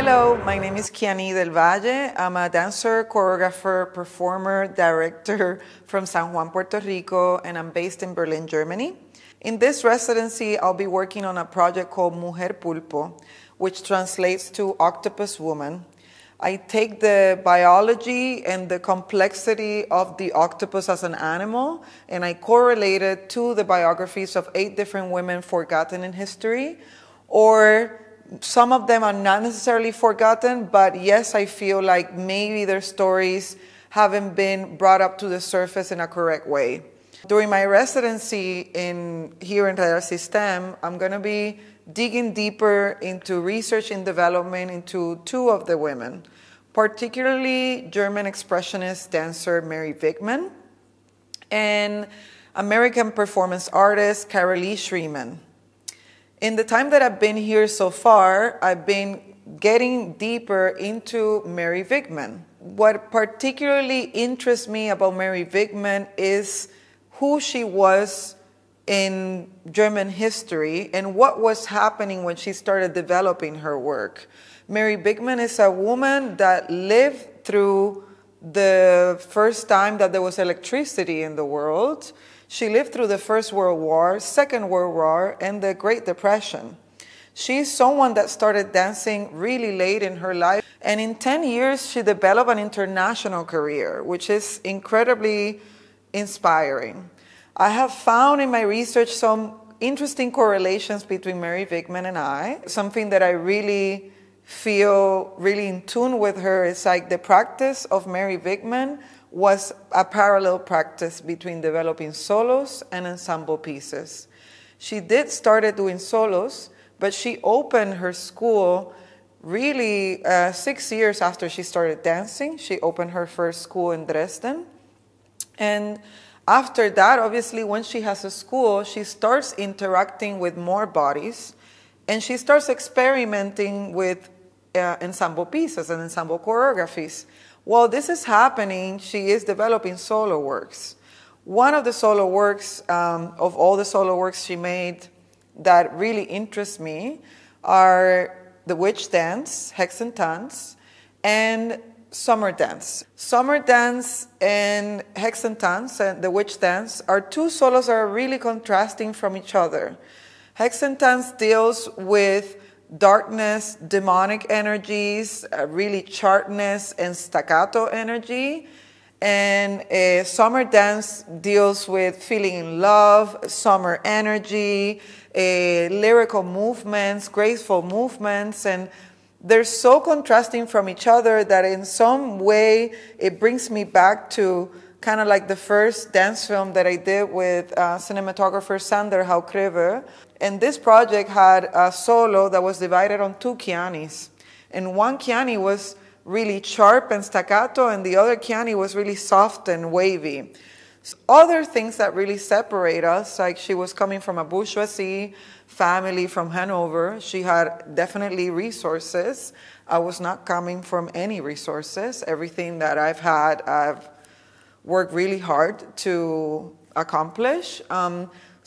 Hello, my name is Kiani del Valle. I'm a dancer, choreographer, performer, director from San Juan, Puerto Rico, and I'm based in Berlin, Germany. In this residency, I'll be working on a project called Mujer Pulpo, which translates to octopus woman. I take the biology and the complexity of the octopus as an animal, and I correlate it to the biographies of 8 different women forgotten in history, or some of them are not necessarily forgotten, but yes, I feel like maybe their stories haven't been brought up to the surface in a correct way. During my residency here in Radialsystem, I'm going to be digging deeper into research and development into 2 of the women, particularly German expressionist dancer Mary Wigman and American performance artist Carolee Schreeman. In the time that I've been here so far, I've been getting deeper into Mary Wigman. What particularly interests me about Mary Wigman is who she was in German history and what was happening when she started developing her work. Mary Wigman is a woman that lived through the first time that there was electricity in the world. She lived through the First World War, Second World War, and the Great Depression. She's someone that started dancing really late in her life, and in 10 years she developed an international career, which is incredibly inspiring. I have found in my research some interesting correlations between Mary Wigman and I. Something that I really feel really in tune with her is like the practice of Mary Wigman was a parallel practice between developing solos and ensemble pieces. She did started doing solos, but she opened her school really 6 years after she started dancing. She opened her first school in Dresden. And after that, obviously, when she has a school, she starts interacting with more bodies, and she starts experimenting with ensemble pieces and ensemble choreographies. While this is happening, she is developing solo works. One of the solo works, of all the solo works she made that really interest me are the witch dance, Hexentanz, and summer dance. Summer dance and Hexentanz and the witch dance are 2 solos that are really contrasting from each other. Hexentanz deals with darkness, demonic energies, really sharpness and staccato energy. And summer dance deals with feeling in love, summer energy, lyrical movements, graceful movements. And they're so contrasting from each other that in some way it brings me back to kind of like the first dance film that I did with cinematographer Sander Haukreve. And this project had a solo that was divided on 2 Kianis. And one Kiani was really sharp and staccato, and the other Kiani was really soft and wavy. Other things that really separate us, like she was coming from a bourgeoisie family from Hanover. She had definitely resources. I was not coming from any resources. Everything that I've had, I've worked really hard to accomplish.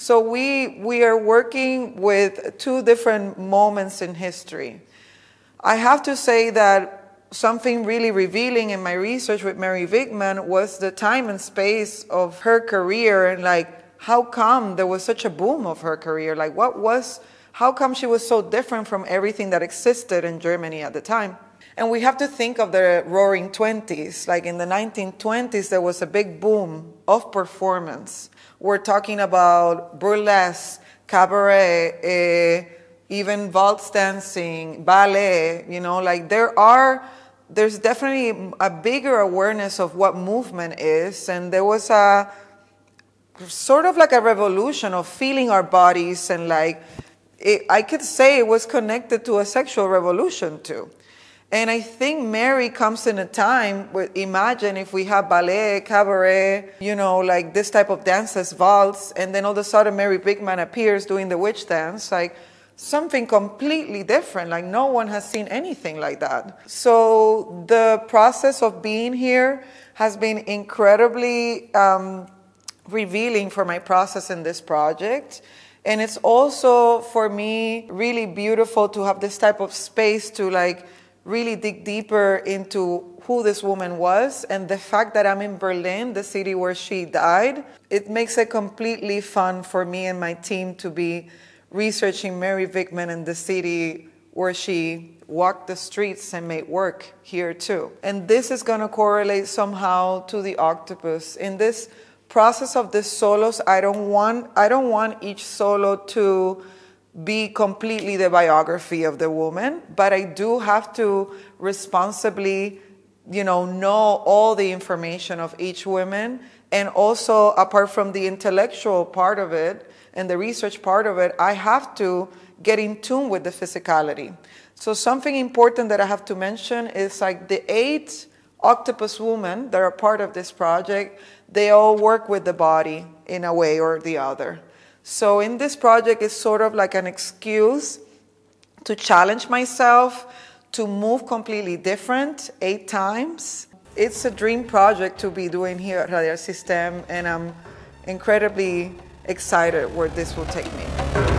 So we are working with 2 different moments in history. I have to say that something really revealing in my research with Mary Wigman was the time and space of her career, and like how come there was such a boom of her career? Like how come she was so different from everything that existed in Germany at the time? And we have to think of the Roaring 20s. Like in the 1920s, there was a big boom of performance. We're talking about burlesque, cabaret, even waltz dancing, ballet, like there's definitely a bigger awareness of what movement is. And there was a sort of like a revolution of feeling our bodies. And I could say it was connected to a sexual revolution too. And I think Mary comes in a time where, imagine if we have ballet, cabaret, like this type of dances, waltz, and then all of a sudden Mary Wigman appears doing the witch dance, like something completely different, like no one has seen anything like that. So the process of being here has been incredibly revealing for my process in this project. And it's also, for me, really beautiful to have this type of space to really dig deeper into who this woman was, and the fact that I'm in Berlin, the city where she died, it makes it completely fun for me and my team to be researching Mary Wigman and the city where she walked the streets and made work here too. And this is going to correlate somehow to the octopus. In this process of the solos, I don't want each solo to be completely the biography of the woman, but I do have to responsibly, know all the information of each woman. And also, apart from the intellectual part of it and the research part of it, I have to get in tune with the physicality. So something important that I have to mention is like the 8 octopus women that are part of this project, they all work with the body in a way or the other. So in this project, it's sort of like an excuse to challenge myself to move completely different 8 times. It's a dream project to be doing here at Radialsystem, and I'm incredibly excited where this will take me.